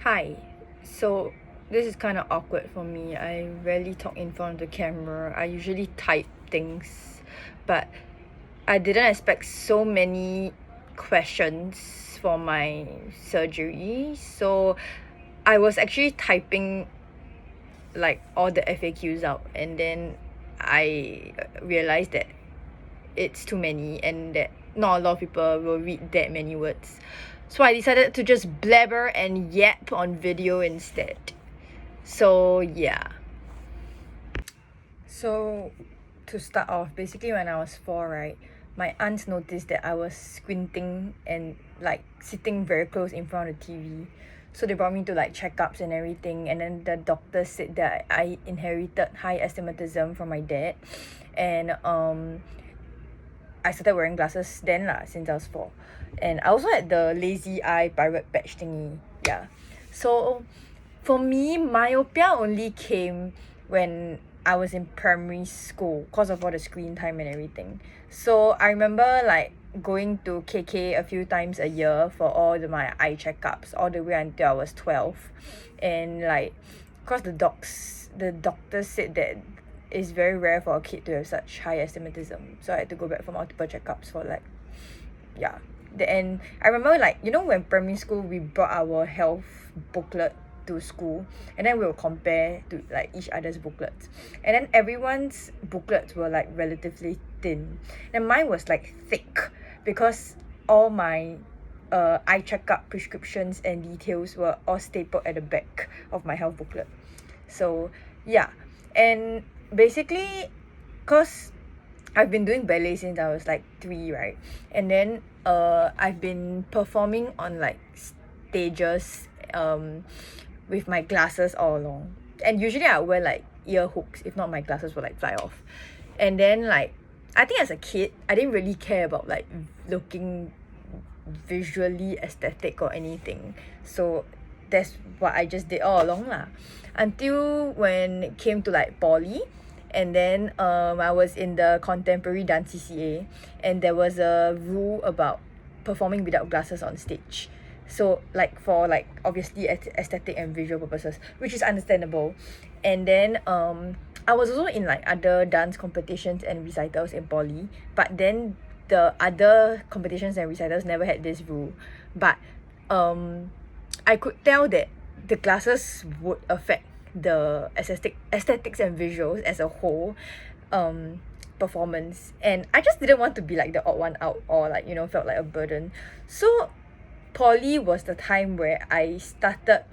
Hi. So this is kind of awkward for me. I rarely talk in front of the camera. I usually type things, but I didn't expect so many questions for my surgery. So I was actually typing like all the FAQs out, and then I realized that it's too many and that not a lot of people will read that many words. So I decided to just blabber and yap on video instead. So yeah. So to start off, basically when I was 4, right, my aunts noticed that I was squinting and like sitting very close in front of the TV. So they brought me to like checkups and everything, and then the doctor said that I inherited high astigmatism from my dad, and I started wearing glasses then lah, since I was 4. And I also had the lazy eye pirate patch thingy. Yeah. So for me, myopia only came when I was in primary school because of all the screen time and everything. So I remember like going to KK a few times a year for all my eye checkups all the way until I was 12. And like, because the doctor said that it's very rare for a kid to have such high astigmatism, so I had to go back for multiple checkups for like, yeah. And I remember like, when primary school we brought our health booklet to school, and then we will compare to like each other's booklets, and then everyone's booklets were like relatively thin, and mine was like thick because all my eye checkup prescriptions and details were all stapled at the back of my health booklet. So yeah. And basically, because I've been doing ballet since I was like 3, right? And then I've been performing on like stages with my glasses all along. And usually I wear like ear hooks, if not my glasses will like fly off. And then like, I think as a kid, I didn't really care about like looking visually aesthetic or anything. So that's what I just did all along lah. Until when it came to like poly, and then I was in the contemporary dance CCA, and there was a rule about performing without glasses on stage. So like for like obviously aesthetic and visual purposes, which is understandable. And then I was also in like other dance competitions and recitals in poly, but then the other competitions and recitals never had this rule. But I could tell that the glasses would affect the aesthetics and visuals as a whole performance, and I just didn't want to be like the odd one out, or like felt like a burden. So poly was the time where I started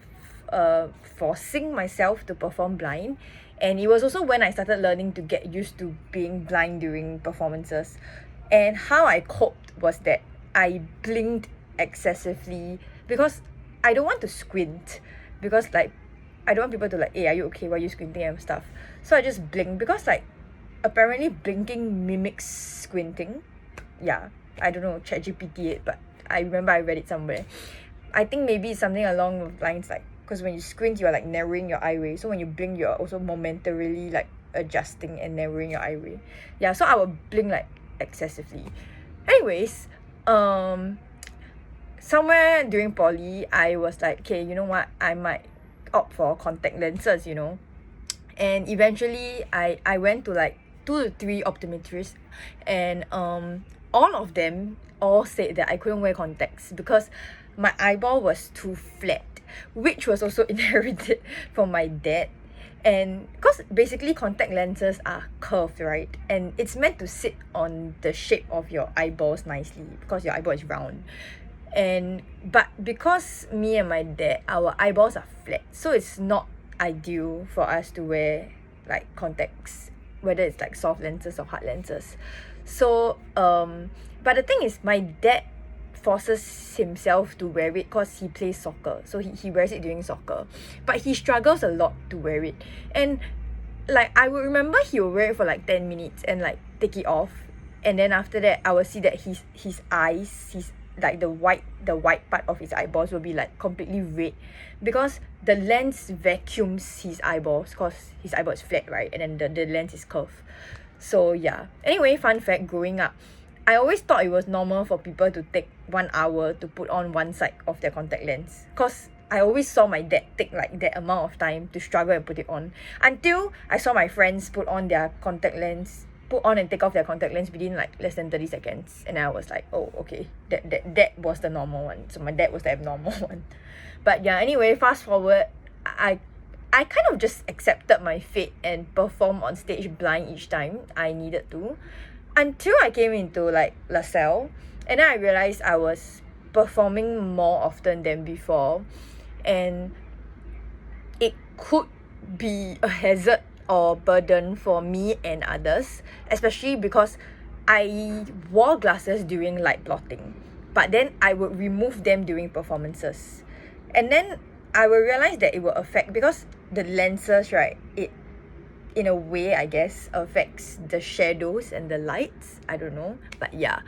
forcing myself to perform blind, and it was also when I started learning to get used to being blind during performances. And how I coped was that I blinked excessively, because I don't want to squint, because like I don't want people to like, hey, are you okay, why are you squinting and stuff. So I just blink, because like apparently blinking mimics squinting. Yeah, I don't know, ChatGPT it, but I remember I read it somewhere. I think maybe it's something along the lines like, because when you squint you're like narrowing your eyeway, so when you blink you're also momentarily like adjusting and narrowing your eyeway. Yeah, so I would blink like excessively. Anyways, somewhere during poly I was like, okay, you know what, I might opt for contact lenses, and eventually I went to like 2 to 3 optometrists, and all of them all said that I couldn't wear contacts because my eyeball was too flat, which was also inherited from my dad. And because basically contact lenses are curved, right, and it's meant to sit on the shape of your eyeballs nicely because your eyeball is round. But because me and my dad, our eyeballs are flat, so it's not ideal for us to wear like contacts, whether it's like soft lenses or hard lenses. So but the thing is, my dad forces himself to wear it because he plays soccer, so he wears it during soccer, but he struggles a lot to wear it. And like I would remember he will wear it for like 10 minutes and like take it off, and then after that I will see that his eyes, his like the white part of his eyeballs will be like completely red, because the lens vacuums his eyeballs because his eyeball is flat, right, and then the lens is curved. So yeah, anyway, fun fact, growing up I always thought it was normal for people to take 1 hour to put on one side of their contact lens, because I always saw my dad take like that amount of time to struggle and put it on, until I saw my friends put on their contact lens, put on and take off their contact lens within like less than 30 seconds. And I was like, oh, okay, that was the normal one. So my dad was the abnormal one. But yeah, anyway, fast forward, I kind of just accepted my fate and performed on stage blind each time I needed to, until I came into like LaSalle, and then I realized I was performing more often than before, and it could be a hazard or burden for me and others, especially because I wore glasses during light blotting, but then I would remove them during performances. And then I will realize that it will affect, because the lenses, right, it in a way, I guess, affects the shadows and the lights. I don't know, but yeah.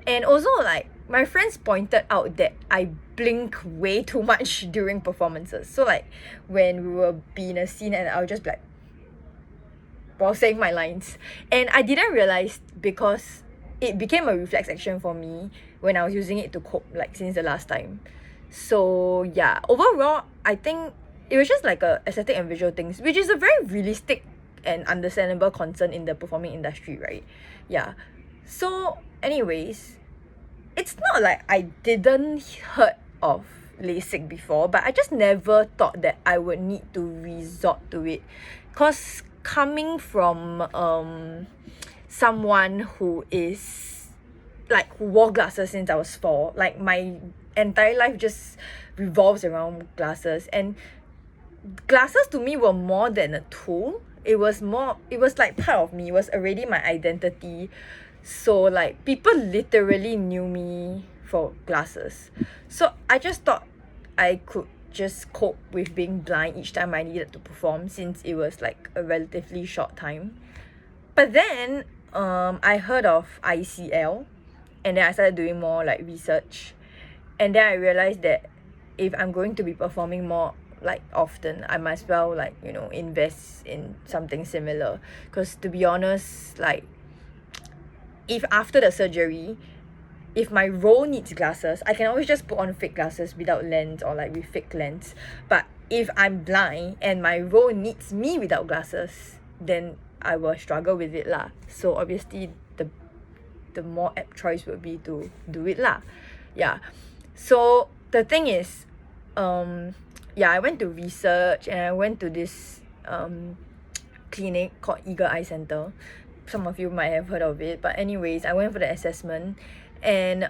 And also, like, my friends pointed out that I blink way too much during performances. So like, when we will be in a scene and I'll just be like, while saying my lines, and I didn't realize, because it became a reflex action for me when I was using it to cope, like, since the last time. So yeah, overall, I think it was just like a aesthetic and visual things, which is a very realistic and understandable concern in the performing industry, right? Yeah. So anyways, it's not like I didn't heard of LASIK before, but I just never thought that I would need to resort to it. Cause coming from someone who is like, who wore glasses since I was 4, like my entire life just revolves around glasses, and glasses to me were more than a tool. It was like part of me. It was already my identity. So like, people literally knew me for glasses. So I just thought I could just cope with being blind each time I needed to perform, since it was like a relatively short time. But then I heard of ICL, and then I started doing more like research, and then I realized that if I'm going to be performing more like often, I might as well, like, you know, invest in something similar. Because to be honest, like, if after the surgery, if my role needs glasses, I can always just put on fake glasses without lens, or like with fake lens. But if I'm blind and my role needs me without glasses, then I will struggle with it lah. So obviously the more apt choice would be to do it lah. Yeah. So the thing is, yeah, I went to research, and I went to this clinic called Eagle Eye Center. Some of you might have heard of it, but anyways, I went for the assessment, and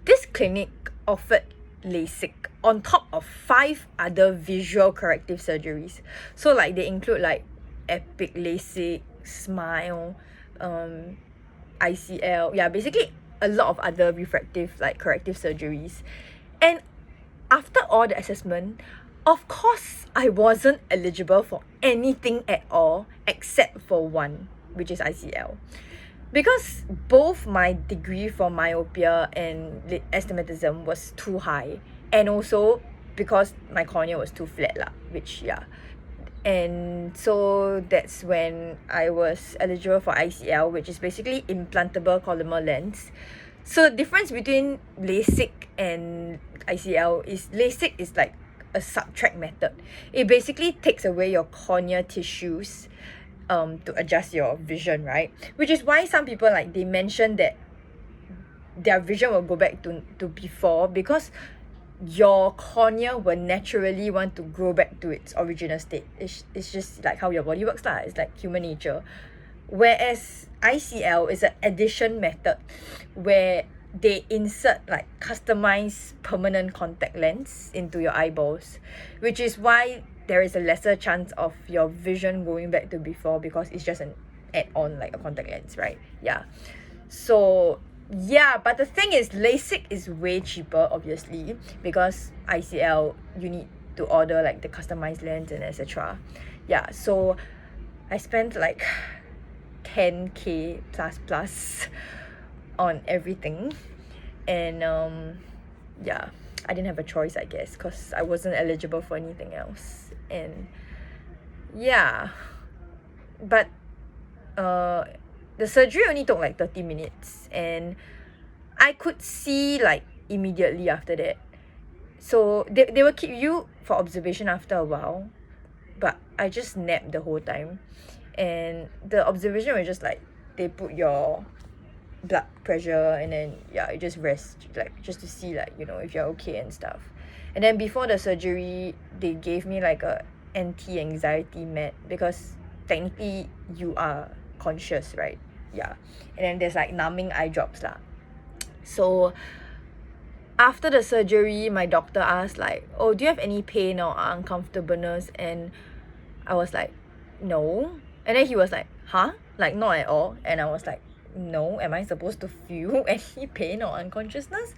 this clinic offered LASIK on top of 5 other visual corrective surgeries. So like, they include like Epic LASIK, Smile, ICL, yeah, basically a lot of other refractive, like, corrective surgeries. And after all the assessment, of course I wasn't eligible for anything at all except for one, which is ICL. Because both my degree for myopia and astigmatism was too high, and also because my cornea was too flat lah, which, yeah. And so that's when I was eligible for ICL, which is basically implantable Collamer lens. So the difference between LASIK and ICL is, LASIK is like a subtract method. It basically takes away your cornea tissues to adjust your vision, right? Which is why some people, like, they mention that their vision will go back to before, because your cornea will naturally want to grow back to its original state. It's just like how your body works lah. It's like human nature. Whereas ICL is an addition method where they insert like customized permanent contact lens into your eyeballs, which is why there is a lesser chance of your vision going back to before, because it's just an add-on, like a contact lens, right? Yeah. So yeah, but the thing is, LASIK is way cheaper, obviously, because ICL, you need to order like the customized lens and etc. Yeah, so I spent like 10k plus on everything, and yeah, I didn't have a choice, I guess, because I wasn't eligible for anything else. And yeah, but the surgery only took like 30 minutes, and I could see like immediately after that. So they will keep you for observation after a while, but I just napped the whole time. And the observation was just like they put your blood pressure, and then yeah, you just rest, like just to see like, you know, if you're okay and stuff. And then before the surgery they gave me like a anti-anxiety med, because technically you are conscious, right? Yeah. And then there's like numbing eye drops lah. So after the surgery my doctor asked like, oh, do you have any pain or uncomfortableness? And I was like, no. And then he was like, huh? Like, not at all. And I was like, no, am I supposed to feel any pain or unconsciousness?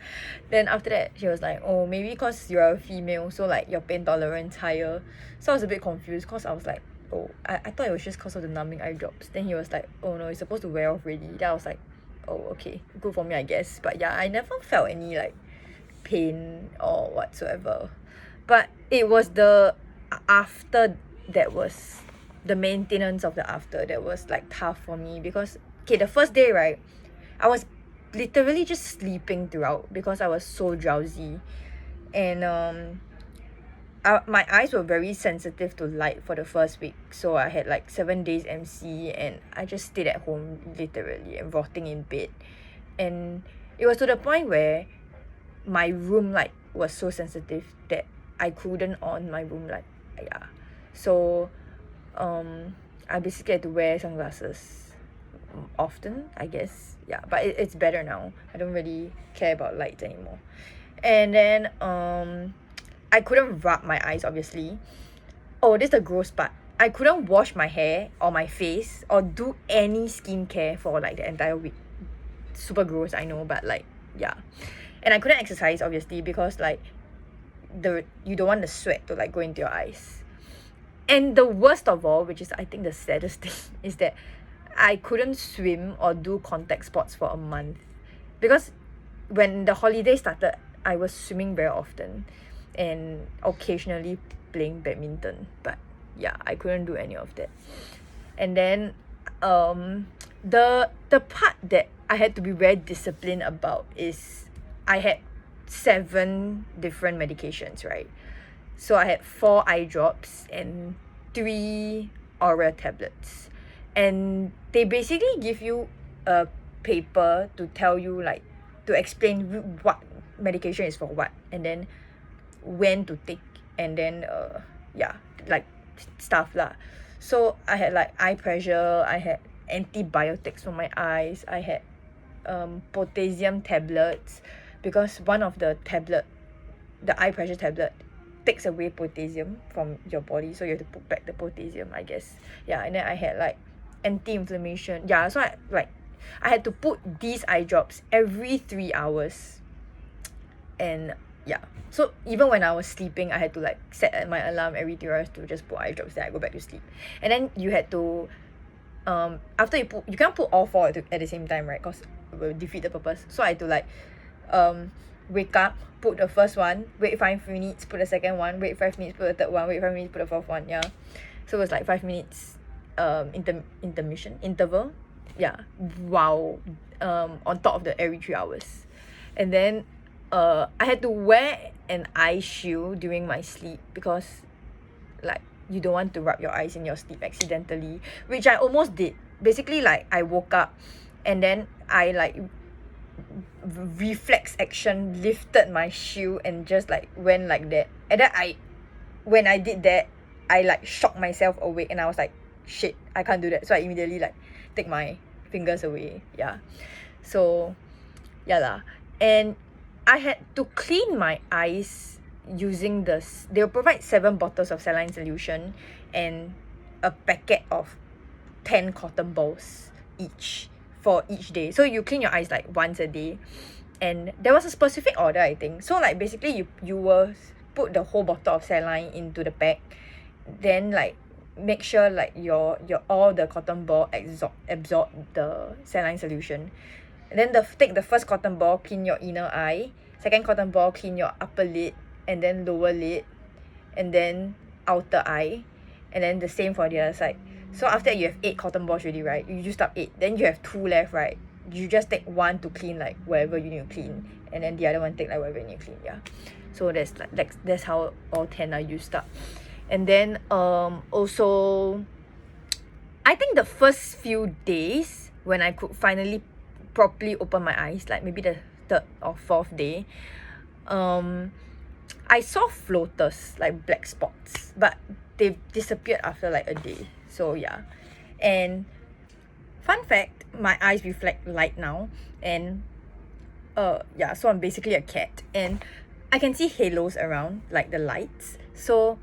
Then after that he was like, oh, maybe because you're a female, so like your pain tolerance higher. So I was a bit confused, because I was like, oh, I thought it was just because of the numbing eye drops. Then he was like, oh no, it's supposed to wear off already. Then I was like, oh, okay, good for me, I guess. But yeah, I never felt any like pain or whatsoever. But it was the after that was the maintenance of the after that was like tough for me, because okay, the first day, right, I was literally just sleeping throughout because I was so drowsy. And my eyes were very sensitive to light for the first week, so I had like 7 days MC, and I just stayed at home literally and rotting in bed. And it was to the point where my room light was so sensitive that I couldn't on my room light. Yeah. So I basically had to wear sunglasses often, I guess. Yeah, but it's better now. I don't really care about lights anymore. And then I couldn't rub my eyes, obviously. Oh, this is the gross part. I couldn't wash my hair or my face or do any skincare for like the entire week. Super gross, I know, but like, yeah. And I couldn't exercise, obviously, because like you don't want the sweat to like go into your eyes. And the worst of all, which is I think the saddest thing, is that I couldn't swim or do contact sports for a month, because when the holiday started I was swimming very often and occasionally playing badminton, but yeah, I couldn't do any of that. And then the part that I had to be very disciplined about is I had 7 different medications, right? So I had 4 eye drops and 3 oral tablets. And they basically give you a paper to tell you like, to explain what medication is for what, and then when to take, and then yeah, like stuff lah. So I had like eye pressure, I had antibiotics for my eyes, I had potassium tablets, because one of the tablet, the eye pressure tablet, takes away potassium from your body, so you have to put back the potassium, I guess. Yeah. And then I had like anti-inflammation. Yeah, so I had to put these eye drops every 3 hours. And yeah, so even when I was sleeping I had to like set my alarm every 3 hours to just put eye drops, then I go back to sleep. And then you had to after you can't put all 4 at the same time, right? Because it will defeat the purpose. So I had to like wake up, put the first one, wait 5 minutes, put the second one, wait 5 minutes, put the third one, wait 5 minutes, put the fourth one. Yeah, so it was like 5 minutes interval. Yeah, wow. On top of the every 3 hours. And then I had to wear an eye shield during my sleep, because like you don't want to rub your eyes in your sleep accidentally, which I almost did. Basically, like I woke up and then I like reflex action lifted my shield and just like went like that. And then when I did that, I like shocked myself awake, and I was like, shit, I can't do that. So I immediately like take my fingers away. Yeah, so yeah lah. And I had to clean my eyes using this. They'll provide 7 bottles of saline solution and a packet of 10 cotton balls each for each day. So you clean your eyes like once a day. And there was a specific order, I think. So like basically you will put the whole bottle of saline into the bag, then like make sure like your all the cotton ball absorb the saline solution. And then take the first cotton ball, clean your inner eye. Second cotton ball, clean your upper lid, and then lower lid, and then outer eye. And then the same for the other side. So after you have 8 cotton balls already, right? You used up 8. Then you have 2 left, right? you just take one to clean like whatever you need to clean, and then the other one take like whatever you need to clean. Yeah, so that's how all 10 are used up. And then also I think the first few days when I could finally properly open my eyes, like maybe the third or fourth day, I saw floaters, like black spots, but they disappeared after like a day. So yeah. And fun fact, my eyes reflect light now, and yeah, so I'm basically a cat, and I can see halos around, like the lights. So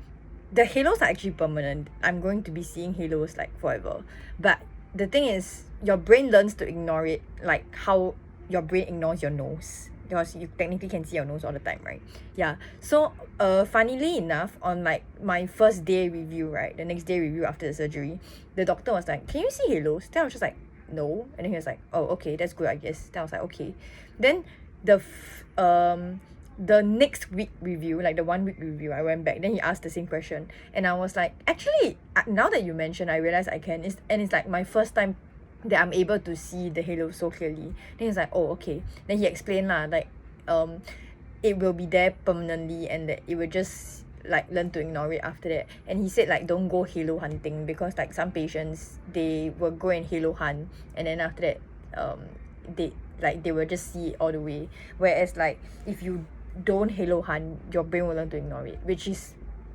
the halos are actually permanent. I'm going to be seeing halos like forever. But the thing is, your brain learns to ignore it, like how your brain ignores your nose, because you technically can see your nose all the time, right? Yeah. So funnily enough, on like my first day review, right, the next day review after the surgery, the doctor was like, can you see halos? Then I was just like, no. And then he was like, oh, okay, that's good, I guess. Then I was like, okay. Then the next week review, like the 1 week review, I went back, then he asked the same question, and I was like, actually, now that you mention, I realize I can. It's like my first time that I'm able to see the halo so clearly. Then he's like, oh, okay. Then he explained lah, like it will be there permanently, and that it will just like learn to ignore it after that. And he said like, don't go halo hunting, because like some patients, they will go and halo hunt, and then after that they will just see it all the way, whereas like if you don't halo hunt, your brain will learn to ignore it, which is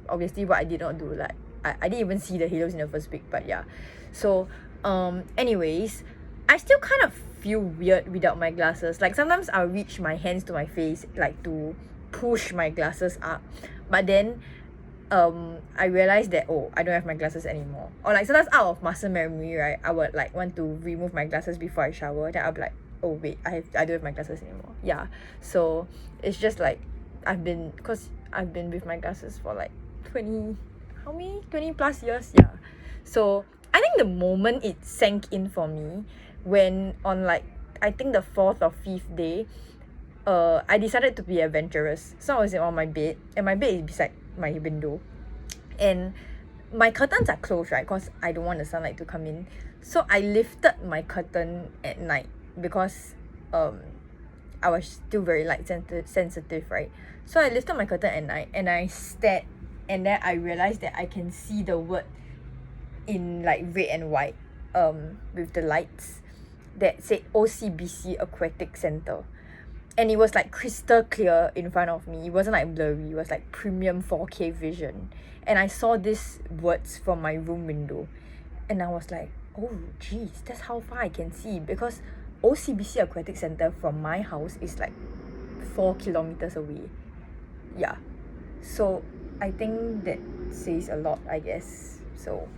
obviously what I did not do. Like I didn't even see the halos in the first week. But yeah, so anyways, I still kind of feel weird without my glasses. Like sometimes I'll reach my hands to my face, like to push my glasses up, but then I realized that, oh, I don't have my glasses anymore. Or like sometimes out of muscle memory, right, I would like want to remove my glasses before I shower. Then I'll be like, oh wait, I don't have my glasses anymore. Yeah, so it's just like because I've been with my glasses for like 20 plus years. Yeah, so I think the moment it sank in for me, when on like I think the 4th or 5th day, I decided to be adventurous. So I was on my bed, and my bed is beside my window, and my curtains are closed, right, because I don't want the sunlight to come in. So I lifted my curtain at night, because I was still very light sensitive, right? So I lifted my curtain at night, and I stared, and then I realized that I can see the word in like red and white with the lights that said OCBC Aquatic Center. And it was like crystal clear in front of me. It wasn't like blurry, it was like premium 4K vision. And I saw these words from my room window, and I was like, oh geez, that's how far I can see, because OCBC Aquatic Center from my house is like 4 kilometers away. Yeah, so I think that says a lot, I guess. So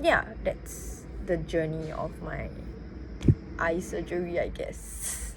yeah, that's the journey of my eye surgery, I guess.